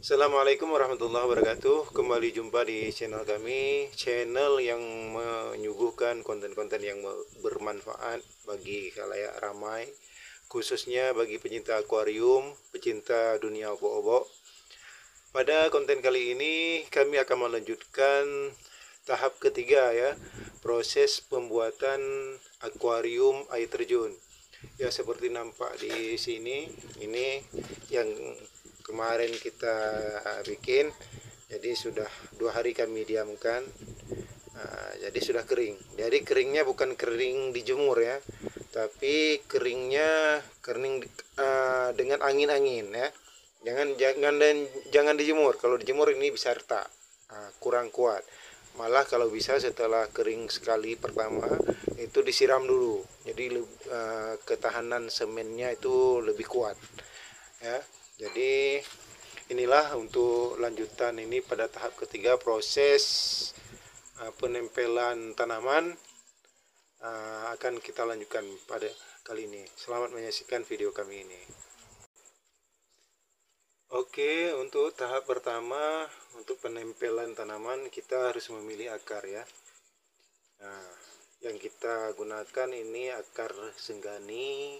Assalamualaikum warahmatullahi wabarakatuh. Kembali jumpa di channel kami, channel yang menyuguhkan konten-konten yang bermanfaat bagi khalayak ramai, khususnya bagi pecinta akuarium, pecinta dunia obok-obok. Pada konten kali ini kami akan melanjutkan tahap ketiga ya, proses pembuatan akuarium air terjun. Ya, seperti nampak di sini, ini yang kemarin kita bikin. Jadi sudah 2 hari kami diamkan. Jadi sudah kering. Jadi keringnya bukan kering dijemur ya, tapi keringnya kering dengan angin-angin ya. Jangan dijemur. Kalau dijemur ini bisa retak, kurang kuat. Malah kalau bisa setelah kering sekali pertama itu disiram dulu. Jadi ketahanan semennya itu lebih kuat ya. Jadi inilah untuk lanjutan ini pada tahap ketiga proses penempelan tanaman. Akan kita lanjutkan pada kali ini. Selamat menyaksikan video kami ini. Oke, untuk tahap pertama untuk penempelan tanaman kita harus memilih akar ya. Nah, yang kita gunakan ini akar senggani.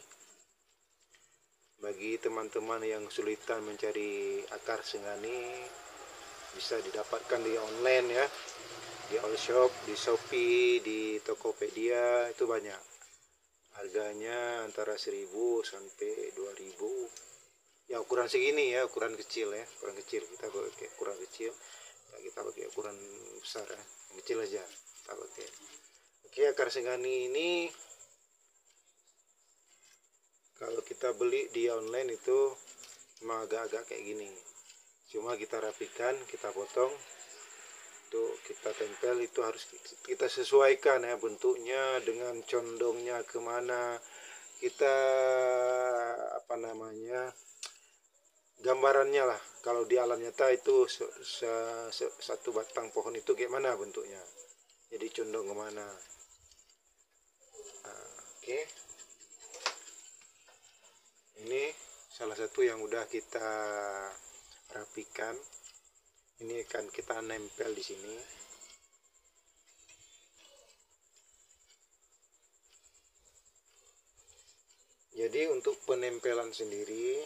Bagi teman-teman yang kesulitan mencari akar senggani, bisa didapatkan di online ya, di all shop, di Shopee, di Tokopedia, itu banyak. Harganya antara 1.000 sampai 2.000. Ya ukuran segini ya, ukuran kecil ya, ukuran kecil. Kita pakai ukuran kecil, ya, kita pakai ukuran besar ya, yang kecil aja kita pakai. Oke, akar senggani ini kalau kita beli di online itu memang agak-agak kayak gini. Cuma kita rapikan, kita potong, tuh kita tempel. Itu harus kita sesuaikan ya bentuknya dengan condongnya kemana. Kita gambarannya lah. Kalau di alam nyata itu satu batang pohon itu kayak mana bentuknya. Jadi condong kemana. Oke. Ini salah satu yang udah kita rapikan. Ini akan kita nempel di sini. Jadi untuk penempelan sendiri,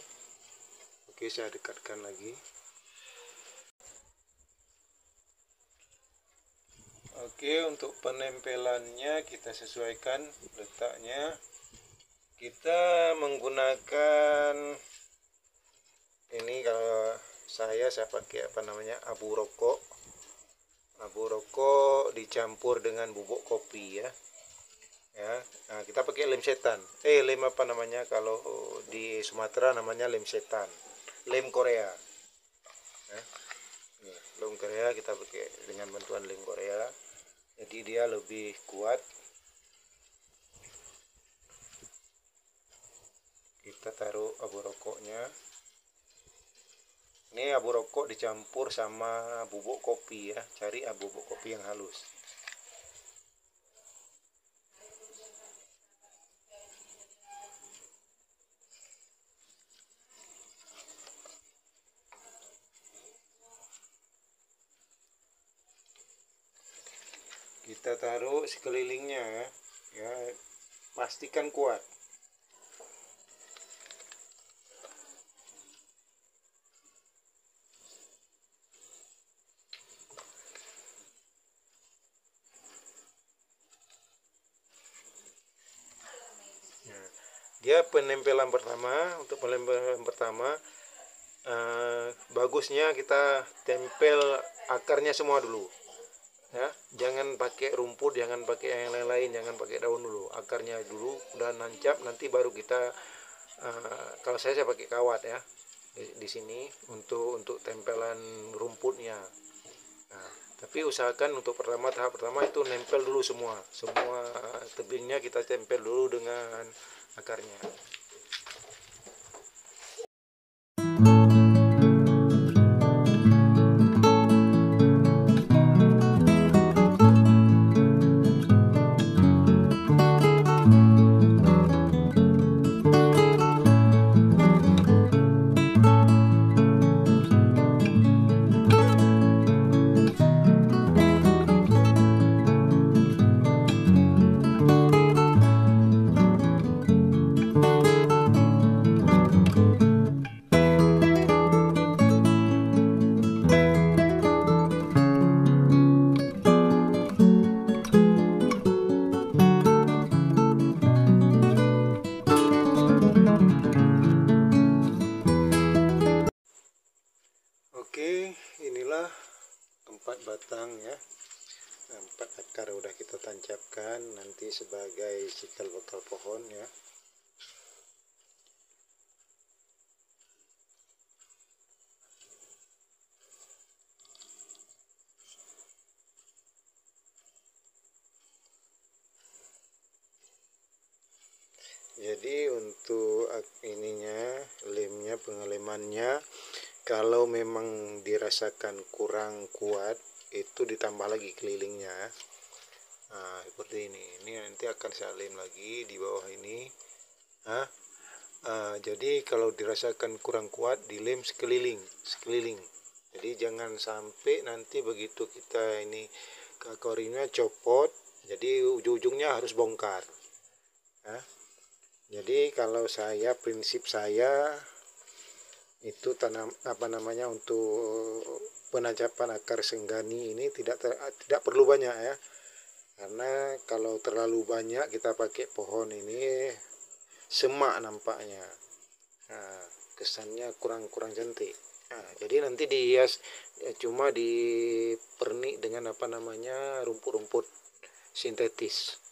oke, saya dekatkan lagi. Oke, untuk penempelannya kita sesuaikan letaknya. Kita menggunakan ini, kalau saya pakai abu rokok. Abu rokok dicampur dengan bubuk kopi ya. Nah, kita pakai lem setan. Kalau di Sumatera namanya lem setan. Lem Korea. Lem Korea kita pakai dengan bantuan lem Korea. Jadi dia lebih kuat. Kita taruh abu rokoknya. Ini abu rokok dicampur sama bubuk kopi ya. Cari bubuk kopi yang halus. Kita taruh sekelilingnya ya. Pastikan kuat. Dia penempelan pertama. Untuk penempelan pertama bagusnya kita tempel akarnya semua dulu ya. Jangan pakai rumput, jangan pakai yang lain-lain, jangan pakai daun dulu. Akarnya dulu udah nancap, nanti baru kita kalau saya pakai kawat ya di sini untuk tempelan rumputnya. Nah, tapi usahakan untuk tahap pertama itu nempel dulu semua tebingnya kita tempel dulu dengan akarnya. Oke, inilah 4 batang ya. 4 akar udah kita tancapkan nanti sebagai cikal bakal pohon ya. Jadi untuk ininya, lemnya, pengelemannya, kalau memang dirasakan kurang kuat, itu ditambah lagi kelilingnya. Nah, seperti ini. Ini nanti akan saya lem lagi di bawah ini. Jadi kalau dirasakan kurang kuat, dilem sekeliling. Jadi jangan sampai nanti begitu kita ini kakorinya copot, jadi ujung-ujungnya harus bongkar. Jadi kalau saya, prinsip saya itu untuk penancapan akar senggani ini tidak perlu banyak ya, karena kalau terlalu banyak kita pakai pohon ini semak nampaknya. Nah, kesannya kurang cantik. Nah, jadi nanti dihias cuma dipernik dengan rumput-rumput sintetis.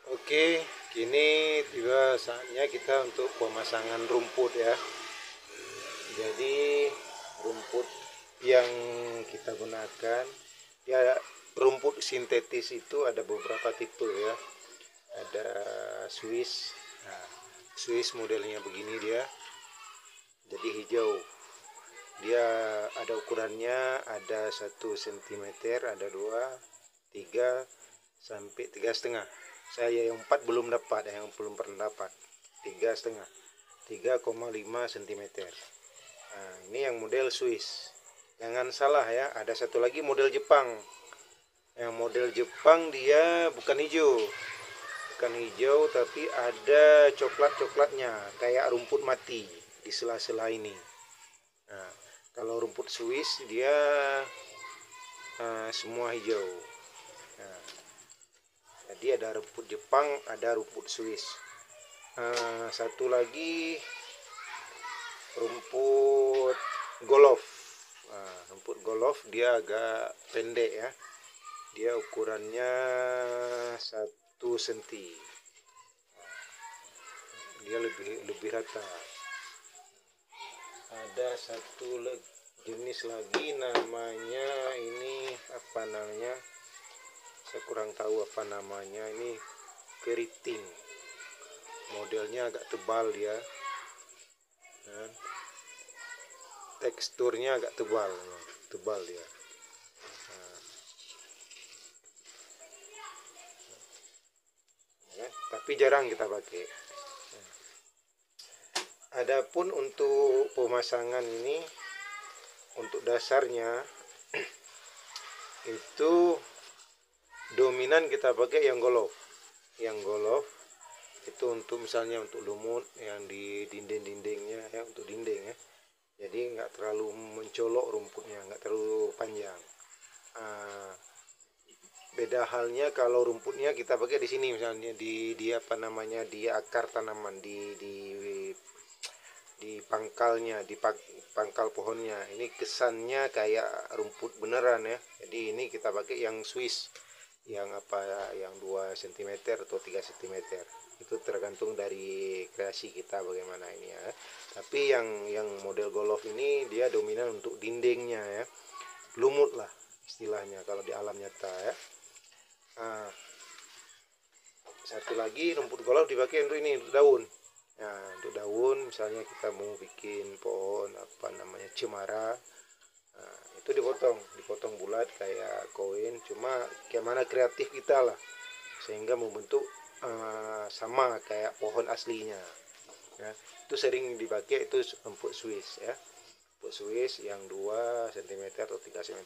Oke, kini tiba saatnya kita untuk pemasangan rumput ya. Jadi rumput yang kita gunakan ya, rumput sintetis itu ada beberapa tipe ya. Ada Swiss. Nah, Swiss modelnya begini dia. Jadi hijau. Dia ada ukurannya, ada 1 cm, ada 2, 3 sampai 3,5. Saya yang 4 belum dapat, yang belum pernah dapat. 3,5, 3,5 cm. Nah, ini yang model Swiss. Jangan salah ya, ada satu lagi model Jepang. Yang model Jepang dia bukan hijau tapi ada coklatnya kayak rumput mati di sela-sela ini. Nah, kalau rumput Swiss dia semua hijau. Nah, jadi ada rumput Jepang, ada rumput Swiss. Satu lagi rumput Golof. Rumput Golof dia agak pendek ya. Dia ukurannya 1 cm. Dia lebih rata. Ada satu jenis lagi namanya ini saya kurang tahu apa namanya, ini keriting. Modelnya agak tebal dia. Teksturnya agak tebal dia. Tapi jarang kita pakai. Adapun untuk pemasangan ini, untuk dasarnya itu dominan kita pakai yang Golof. Yang Golof itu untuk misalnya untuk lumut yang di dinding-dindingnya ya, untuk dinding ya. Jadi nggak terlalu mencolok rumputnya, nggak terlalu panjang. Beda halnya kalau rumputnya kita pakai di sini misalnya di akar tanaman, di pangkalnya, di pangkal pohonnya. Ini kesannya kayak rumput beneran ya. Jadi ini kita pakai yang Swiss, yang 2 cm atau 3 cm. Itu tergantung dari kreasi kita bagaimana ini ya. Tapi yang model Golof ini dia dominan untuk dindingnya ya, lumut lah istilahnya kalau di alam nyata ya. Satu lagi rumput Golof dipakai untuk untuk daun. Nah, untuk daun misalnya kita mau bikin pohon cemara, itu dipotong bulat kayak koin, cuma kayak mana kreatif kita lah sehingga membentuk sama kayak pohon aslinya ya. Itu sering dipakai, itu rumput Swiss ya, rumput Swiss yang 2 cm atau 3 cm,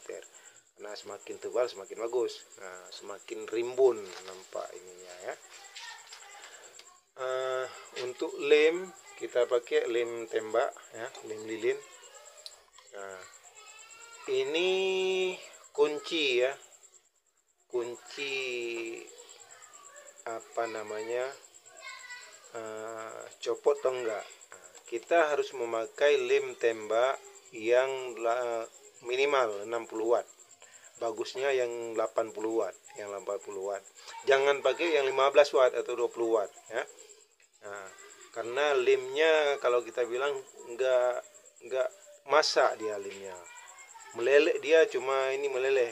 karena semakin tebal semakin bagus. Nah, semakin rimbun nampak ininya ya. Untuk lem kita pakai lem tembak ya, lem lilin. Nah, ini kunci ya, kunci copot atau enggak. kita harus memakai lem tembak yang minimal 60 watt. Bagusnya yang 80 watt, Jangan pakai yang 15 watt atau 20 watt ya. Nah, karena lemnya kalau kita bilang enggak masak dia lemnya. Meleleh dia, cuma ini meleleh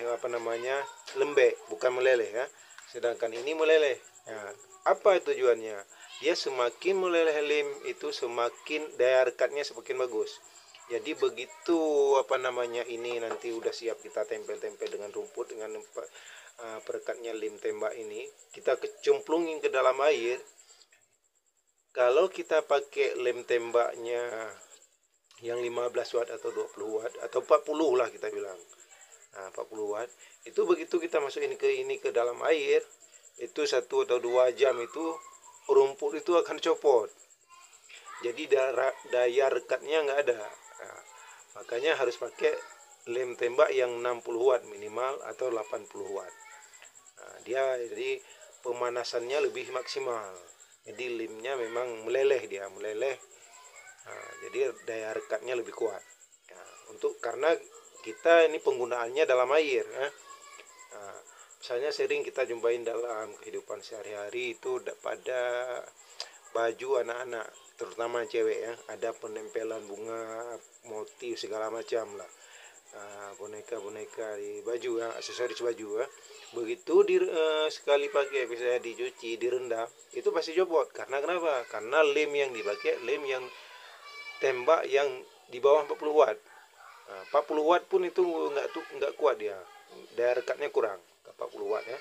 lembek, bukan meleleh ya. Sedangkan ini meleleh. Nah, apa tujuannya? Dia semakin meleleh lem itu semakin daya rekatnya semakin bagus. Jadi begitu ini nanti udah siap kita tempel-tempel dengan rumput dengan perekatnya lem tembak ini, kita kecemplungin ke dalam air. Kalau kita pakai lem tembaknya yang 15 watt atau 20 watt atau 40 lah kita bilang. Nah, 40 watt itu begitu kita masukin ke dalam air, itu 1 atau 2 jam itu rumput itu akan copot. Jadi daya rekatnya nggak ada. Nah, makanya harus pakai lem tembak yang 60 watt minimal atau 80 watt. Nah, jadi pemanasannya lebih maksimal. Jadi lemnya memang meleleh. Nah, jadi daya rekatnya lebih kuat. Nah, karena kita ini penggunaannya dalam air. Nah, misalnya sering kita jumpain dalam kehidupan sehari-hari itu pada baju anak-anak, terutama cewek ya, ada penempelan bunga, motif segala macam lah. Boneka-boneka di baju ya, aksesoris baju ya. Begitu sekali pakai, misalnya dicuci, direndam, itu pasti copot. Karena kenapa? Karena lem yang dipakai lem yang tembak yang di bawah 40 watt. 40 watt pun itu nggak kuat dia. Daya rekatnya kurang. 40 watt ya.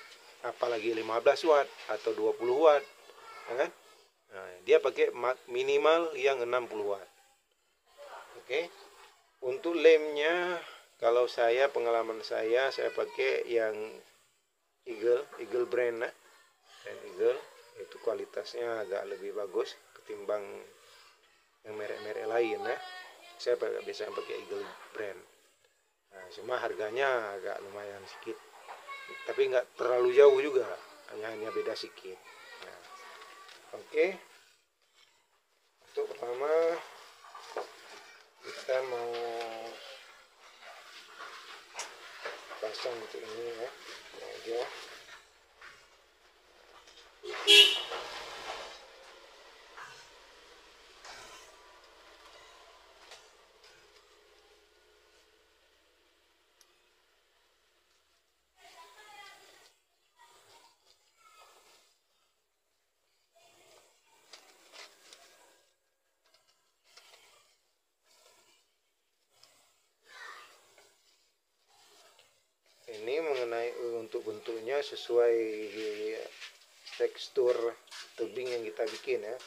Apalagi 15 watt atau 20 watt. Ya kan? Nah, dia pakai minimal yang 60 watt. Oke. Untuk lemnya, kalau pengalaman saya pakai yang Eagle brand ya. Dan Eagle itu kualitasnya agak lebih bagus ketimbang yang merek-merek lain ya. Saya biasa pakai Eagle brand. Nah, cuma harganya agak lumayan sedikit, tapi nggak terlalu jauh juga, hanya beda sedikit. Nah, oke. Untuk pertama kita mau pasang untuk ini ya, aja. Ini mengenai untuk bentuknya sesuai tekstur tebing yang kita bikin ya,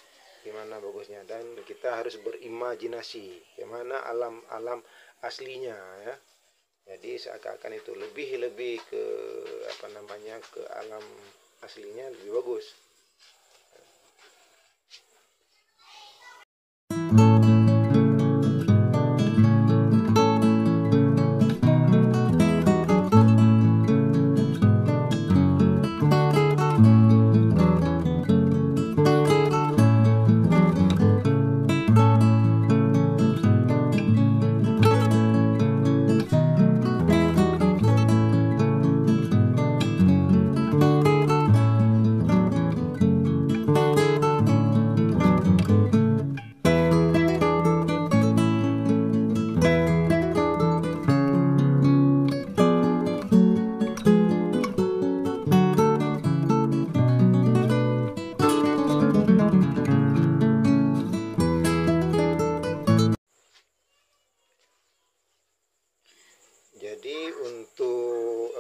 gimana bagusnya, dan kita harus berimajinasi gimana alam aslinya ya. Jadi seakan-akan itu lebih ke ke alam aslinya lebih bagus. Jadi untuk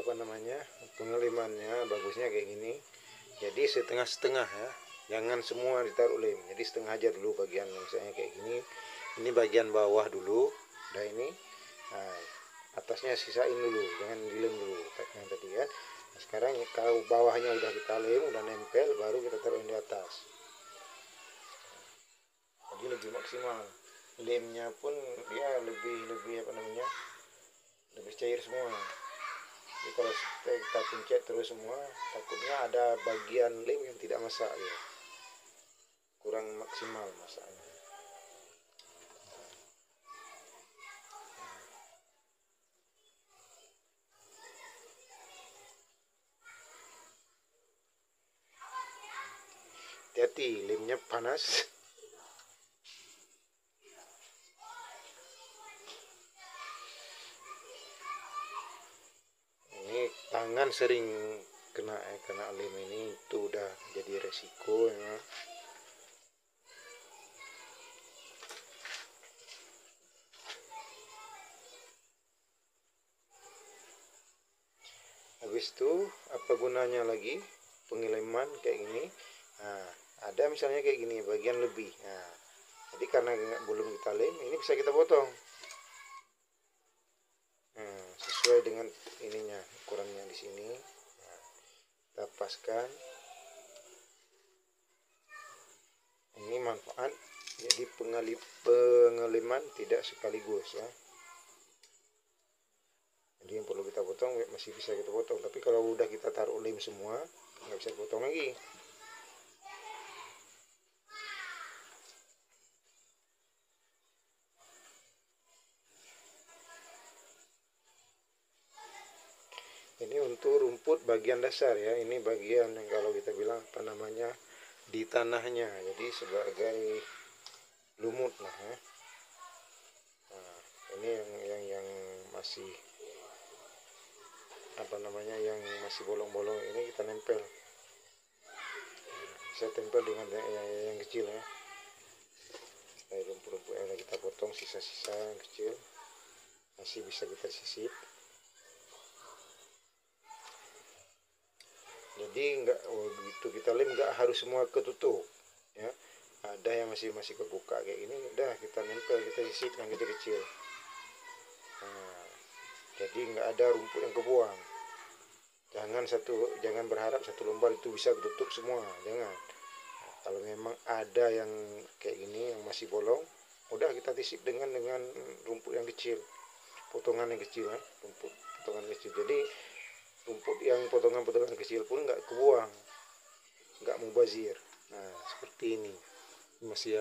pengelimannya bagusnya kayak gini. Jadi setengah-setengah ya, jangan semua ditaruh lem. Jadi setengah aja dulu bagian, misalnya kayak gini. Ini bagian bawah dulu, nah ini. Nah, atasnya sisain dulu, jangan dilem dulu yang tadi kan. Nah, sekarang kalau bawahnya udah kita lem, udah nempel, baru kita taruh di atas. Jadi lebih maksimal. Lemnya pun dia lebih lebih cair semua. Jadi kalau kita pencet terus semua, takutnya ada bagian lem yang tidak masak ya, kurang maksimal masaknya. hati-hati lemnya panas. Ini tangan sering kena lem ini, itu udah jadi resiko ya. Habis itu apa gunanya lagi pengeleman kayak gini? Nah, ada misalnya kayak gini bagian lebih. Nah, jadi karena belum kita lem, ini bisa kita potong. Nah, sesuai dengan ininya, ukurannya di sini. Nah, kita paskan. Ini manfaat jadi pengeleman tidak sekaligus ya. Jadi yang perlu kita potong masih bisa kita potong, tapi kalau udah kita taruh lem semua nggak bisa potong lagi. Ini untuk rumput bagian dasar ya, ini bagian yang kalau kita bilang apa namanya di tanahnya, jadi sebagai lumut lah ya. Nah, ini yang masih apa namanya yang masih bolong-bolong ini kita nempel. Saya tempel dengan yang kecil ya. Rumput-rumput yang kita potong sisa-sisa yang kecil masih bisa kita sisip. Jadi enggak begitu kita lem enggak harus semua ketutup ya. Ada yang masih kebuka kayak gini, udah kita nempel, kita sisip yang kecil-kecil. Nah, jadi enggak ada rumput yang kebuang. Jangan berharap satu lembar itu bisa ketutup semua, jangan. Nah, kalau memang ada yang kayak gini yang masih bolong, udah kita sisip dengan rumput yang kecil, potongan yang kecil ya, rumput potongan kecil. Jadi rumput yang potongan-potongan kecil pun nggak kebuang, nggak mubazir. Nah, seperti ini masih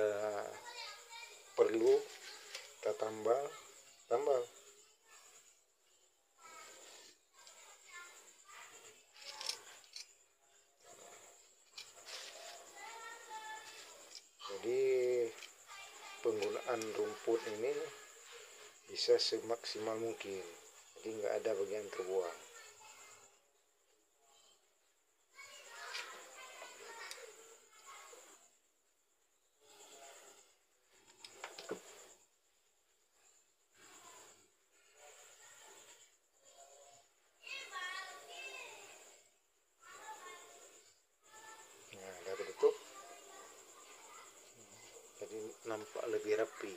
perlu kita tambal. Jadi penggunaan rumput ini bisa semaksimal mungkin, jadi nggak ada bagian terbuang. Nah, udah tutup, jadi nampak lebih rapi.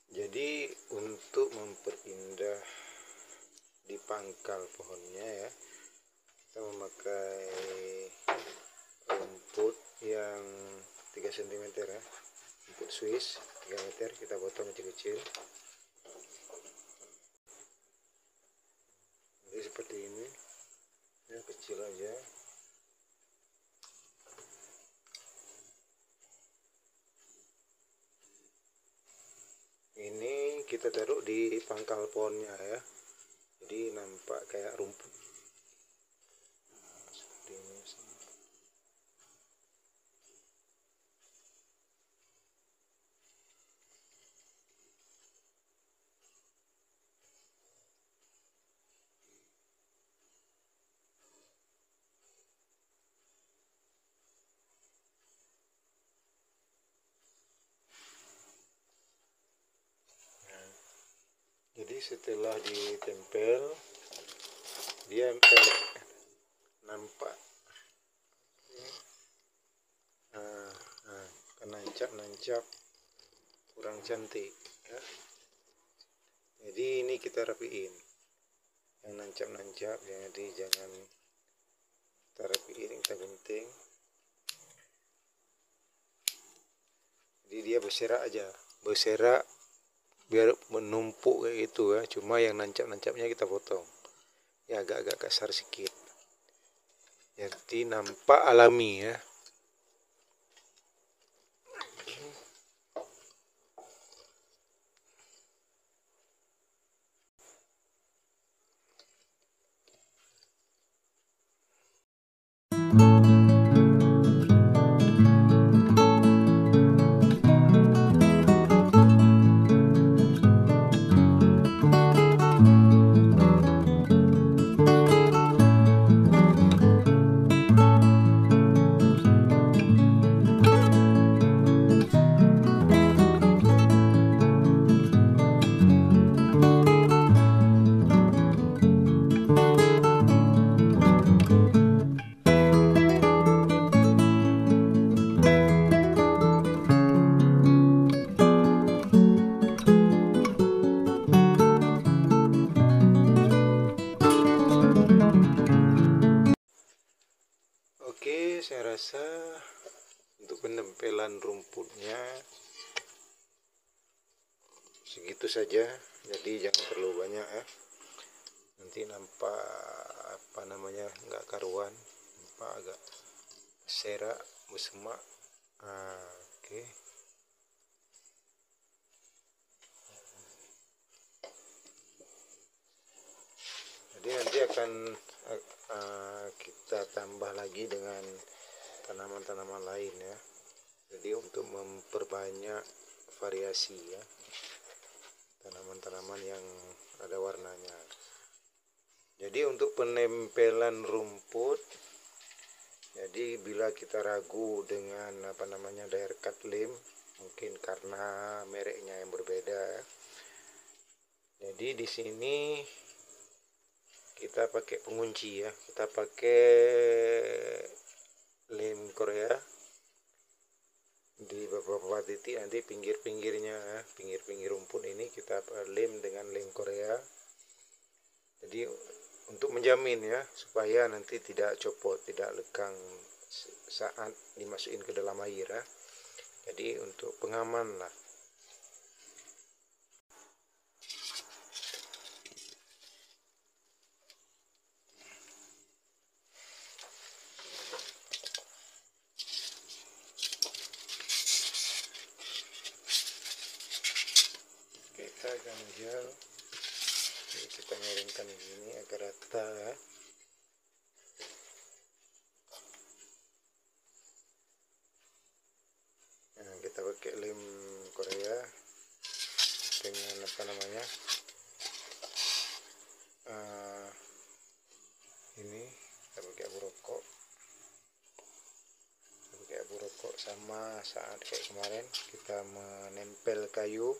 Jadi untuk memperindah di pangkal pohonnya ya, kita memakai rumput yang 3 cm ya, rumput Swiss 3 meter, kita potong kecil-kecil. Jadi seperti ini ya, kecil aja. Ini kita taruh di pangkal pohonnya ya, jadi nampak kayak rumput. Seperti ini. Jadi setelah ditempel, dia nampak nancap-nancap, kurang cantik ya. Jadi ini kita rapiin yang nancap-nancap, jadi jangan kita rapiin, kita gunting. Jadi dia berserak aja, berserak biar menumpuk kayak gitu ya. Cuma yang nancap-nancapnya kita potong ya, agak-agak kasar sedikit, jadi nampak alami ya. Oke, saya rasa untuk penempelan rumputnya segitu saja, jadi jangan terlalu banyak ya, nanti nampak apa namanya, nggak karuan, nampak agak serak, bersemak. Oke. Jadi nanti akan kita tambah lagi dengan tanaman-tanaman lain ya, jadi untuk memperbanyak variasi ya, tanaman-tanaman yang ada warnanya. Jadi untuk penempelan rumput, jadi bila kita ragu dengan apa namanya die cut lem, mungkin karena mereknya yang berbeda ya. Jadi di sini kita pakai pengunci ya, kita pakai lem Korea di beberapa titik, nanti pinggir-pinggirnya ya, pinggir-pinggir rumput ini kita lem dengan lem Korea. Jadi untuk menjamin ya, supaya nanti tidak copot, tidak lekang saat dimasukin ke dalam air ya. Jadi untuk pengaman lah. Kita ganjal, kita miringkan ini agar rata ya. Nah, kita pakai lem Korea dengan apa namanya, ini kita pakai abu rokok, sama saat kayak kemarin kita menempel kayu.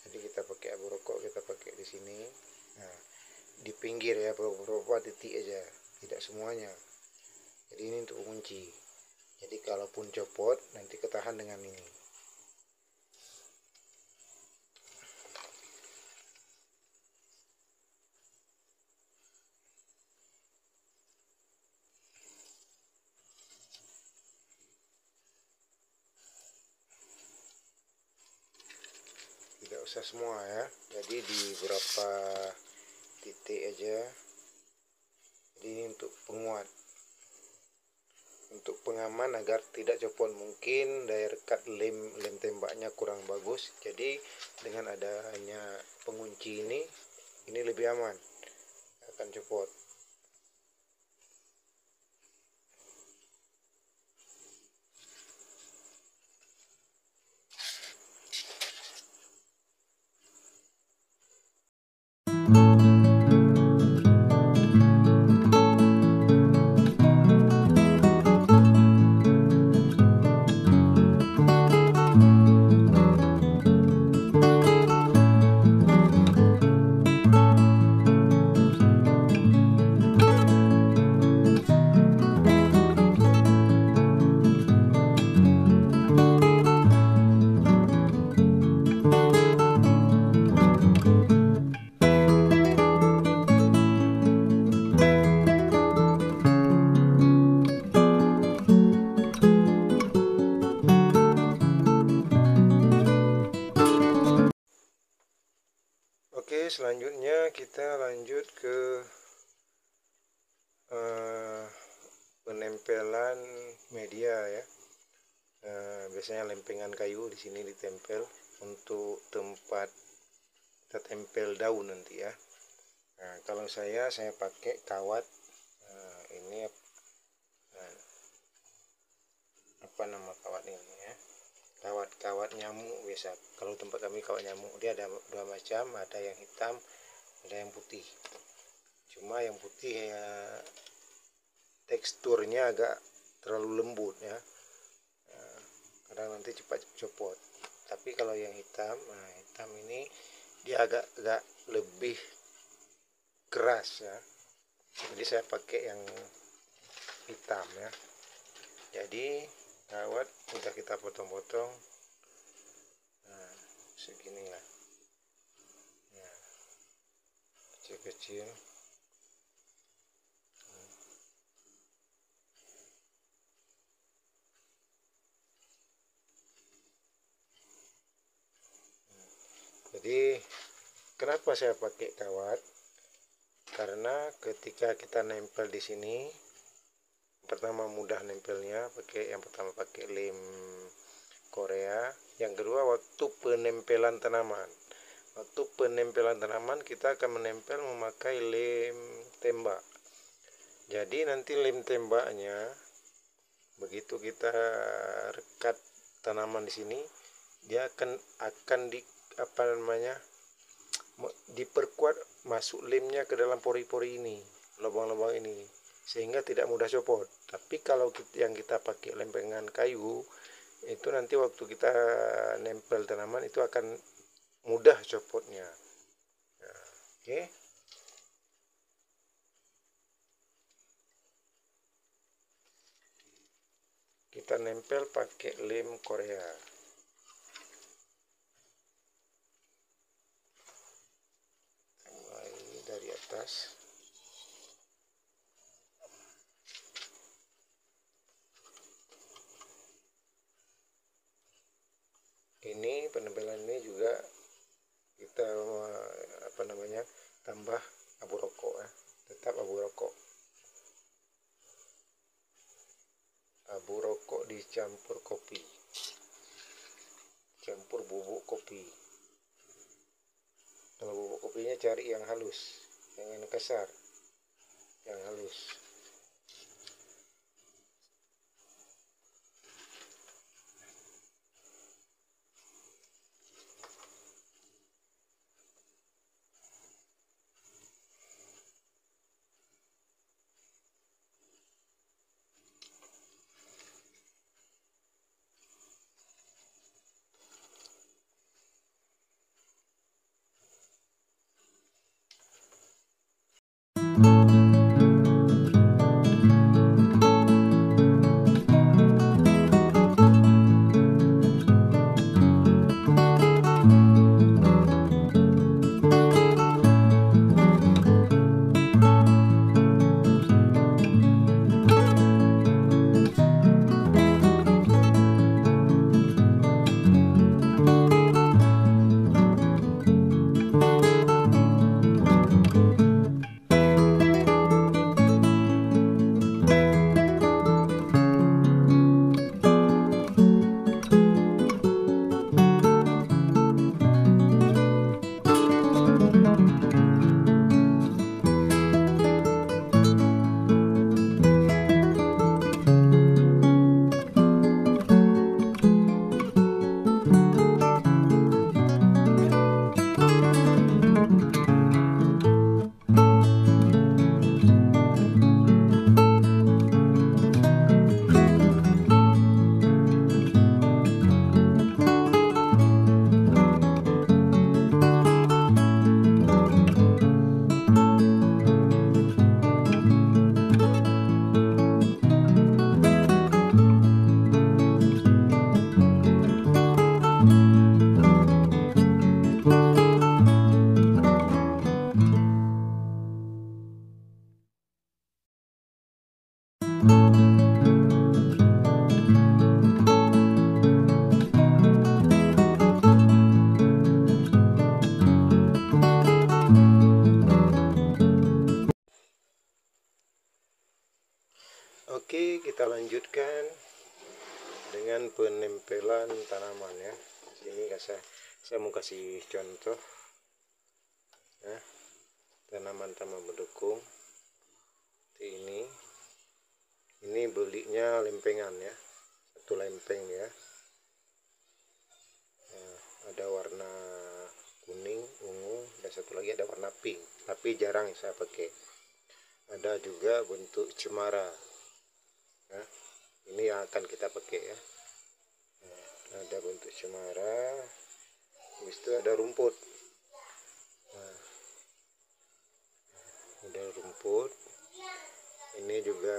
Jadi kita pakai abu rokok, kita pakai di sini. Nah, di pinggir ya, beberapa titik aja, tidak semuanya. Jadi ini untuk kunci. Jadi kalaupun copot nanti ketahan dengan ini. usah semua ya, jadi di beberapa titik aja. Jadi ini untuk penguat, untuk pengaman agar tidak copot. Mungkin daya rekat lem tembaknya kurang bagus, jadi dengan adanya pengunci ini lebih aman, akan copot. Oke, selanjutnya kita lanjut ke penempelan media ya. Biasanya lempengan kayu di sini ditempel untuk tempat kita tempel daun nanti ya. Nah, kalau saya pakai kawat. Ini apa nama kawat ini ya? Kawat nyamuk biasa. Kalau tempat kami kawat nyamuk, dia ada dua macam, ada yang hitam, ada yang putih. Cuma yang putih ya teksturnya agak terlalu lembut ya, kadang nanti cepat copot. Tapi kalau yang hitam, nah hitam ini dia agak lebih keras ya, jadi saya pakai yang hitam ya. Jadi kawat udah kita potong-potong, nah segini lah ya, kecil-kecil. Jadi kenapa saya pakai kawat? Karena ketika kita nempel di sini, pertama mudah nempelnya, yang pertama pakai lem Korea. Yang kedua waktu penempelan tanaman. Waktu penempelan tanaman kita akan menempel memakai lem tembak. Jadi nanti lem tembaknya begitu kita rekat tanaman di sini, dia akan diperkuat masuk lemnya ke dalam pori-pori ini, lubang-lubang ini, sehingga tidak mudah copot. Tapi kalau yang kita pakai lempengan kayu, itu nanti waktu kita nempel tanaman itu akan mudah copotnya. Nah, oke. Kita nempel pakai lem Korea. Dari atas. Ini penempelan ini juga kita tambah abu rokok ya, tetap abu rokok. Abu rokok dicampur kopi, campur bubuk kopi. Kalau bubuk kopinya cari yang halus, jangan kasar, yang halus. kita lanjutkan dengan penempelan tanaman ya. Sini saya mau kasih contoh ya, tanaman-tanaman pendukung. Ini belinya lempengan ya, satu lempeng ya. Nah, ada warna kuning, ungu, dan satu lagi ada warna pink, tapi jarang saya pakai. Ada juga bentuk cemara ya, ini yang akan kita pakai ya. Nah, ada bentuk cemara, habis itu ada rumput. Nah, ada rumput. Ini juga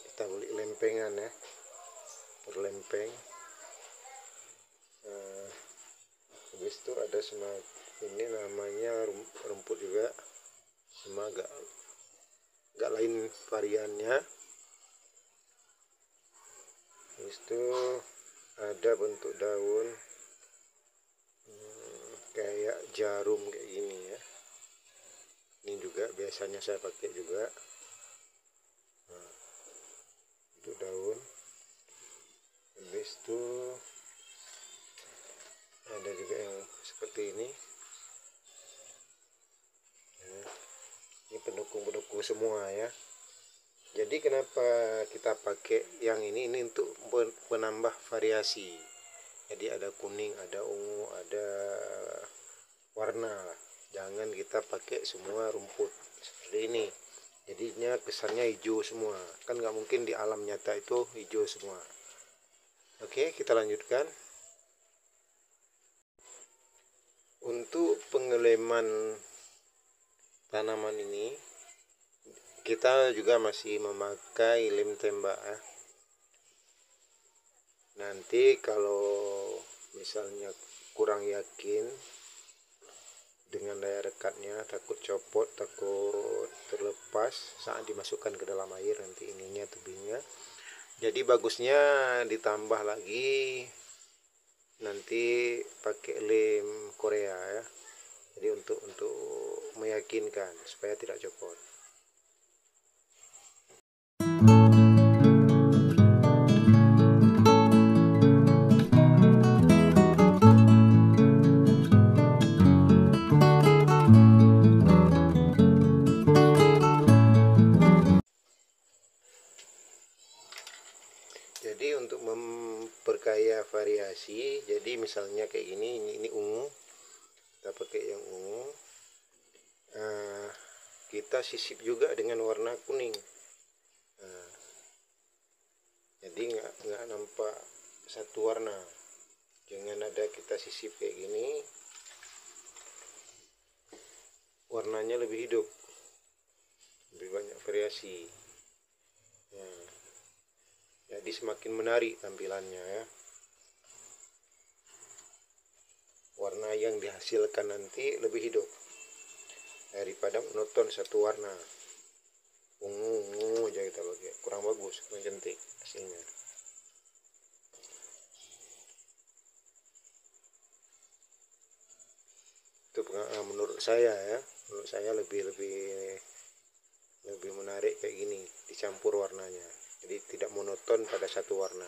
kita beli lempengan ya, per lempeng. Nah, habis itu ada ini namanya rumput juga, cuma agak lain variannya. Habis itu ada bentuk daun kayak jarum kayak gini ya. Ini juga biasanya saya pakai juga. Nah, untuk daun. Habis itu ada juga yang seperti ini. Nah, ini pendukung-pendukung semua ya. Jadi kenapa kita pakai yang ini untuk penambah variasi. Jadi ada kuning, ada ungu, ada warna. Jangan kita pakai semua rumput seperti ini. Jadinya kesannya hijau semua. Kan nggak mungkin di alam nyata itu hijau semua. Oke, kita lanjutkan. Untuk pengeleman tanaman ini, kita juga masih memakai lem tembak ya. Nanti kalau misalnya kurang yakin dengan daya rekatnya, takut copot, takut terlepas saat dimasukkan ke dalam air nanti ininya, tubingnya. Jadi bagusnya ditambah lagi nanti pakai lem Korea ya. Jadi untuk meyakinkan supaya tidak copot. Jadi untuk memperkaya variasi, jadi misalnya kayak gini, ini ungu, kita pakai yang ungu. Kita sisip juga dengan warna kuning. Jadi nggak nampak satu warna. Jangan ada kita sisip kayak gini, warnanya lebih hidup, lebih banyak variasi. Nah, jadi semakin menarik tampilannya ya. Warna yang dihasilkan nanti lebih hidup daripada monoton satu warna. Ungu aja kita pakai, kurang bagus, kurang cantik hasilnya. Itu menurut saya ya, menurut saya lebih menarik kayak gini, dicampur warnanya. Jadi tidak monoton pada satu warna.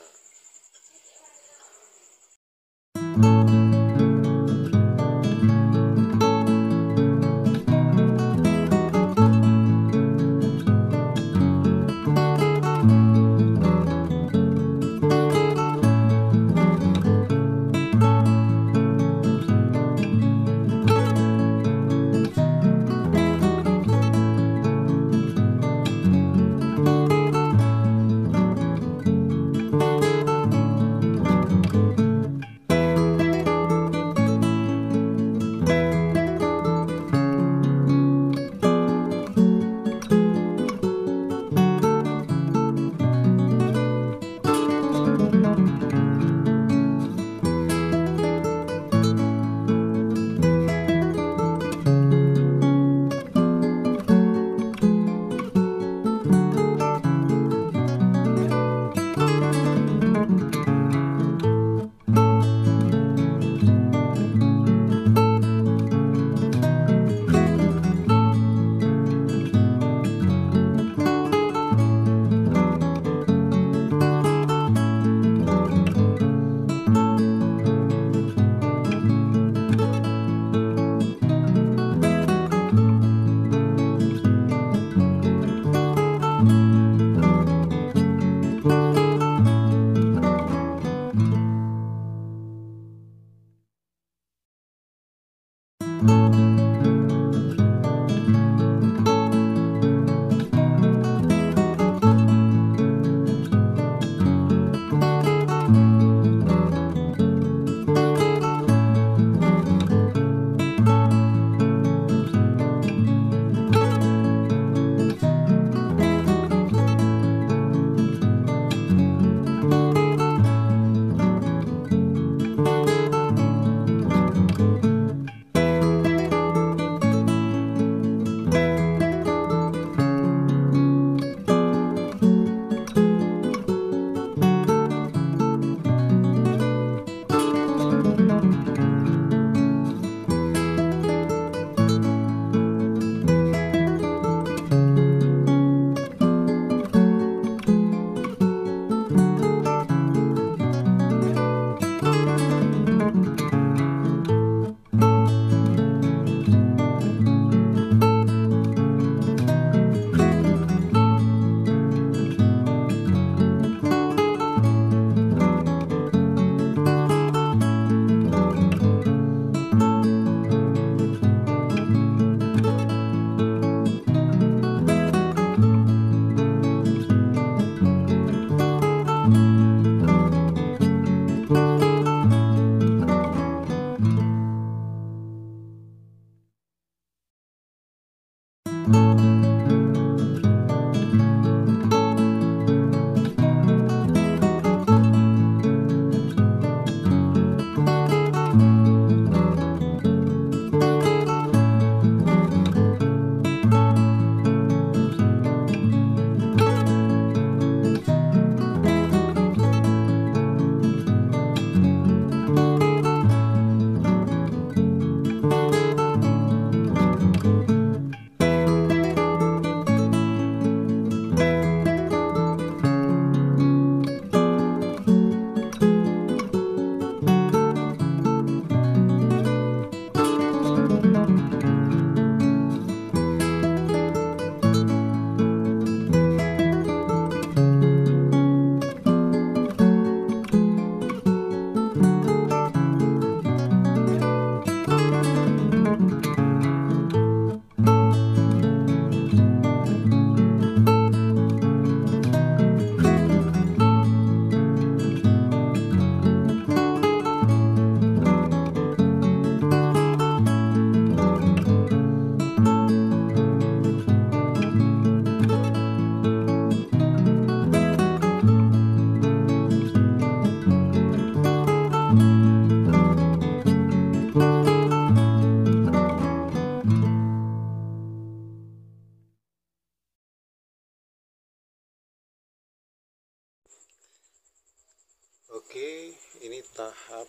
Oke, ini tahap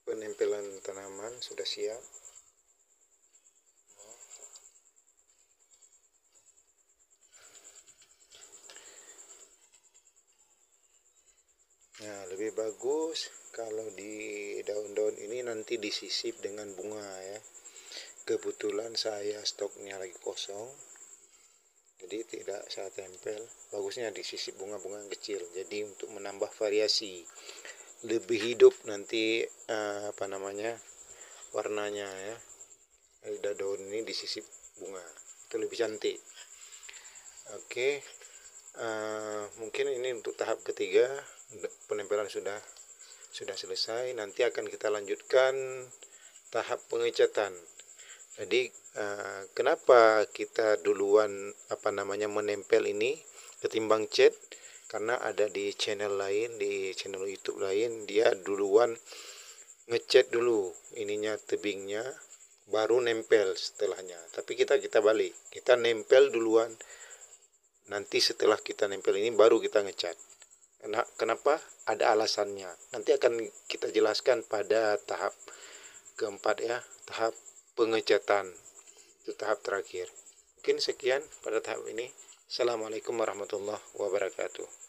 penempelan tanaman sudah siap. Nah, lebih bagus kalau di daun-daun ini nanti disisip dengan bunga ya. Kebetulan saya stoknya lagi kosong, jadi tidak saya tempel. Bagusnya disisip bunga-bunga yang kecil, jadi untuk menambah variasi, lebih hidup nanti warnanya ya. Daun ini disisip bunga itu lebih cantik. Oke, mungkin ini untuk tahap ketiga. Penempelan sudah selesai. Nanti akan kita lanjutkan tahap pengecatan. Jadi kenapa kita duluan menempel ini ketimbang cat? Karena ada di channel lain, di channel YouTube lain, dia duluan ngecat dulu ininya, tebingnya, baru nempel setelahnya. Tapi kita balik, kita nempel duluan, nanti setelah kita nempel ini baru kita ngecat. Kenapa? Ada alasannya. Nanti akan kita jelaskan pada tahap keempat ya, tahap pengecatan. Itu tahap terakhir. Mungkin sekian pada tahap ini. Assalamualaikum warahmatullahi wabarakatuh.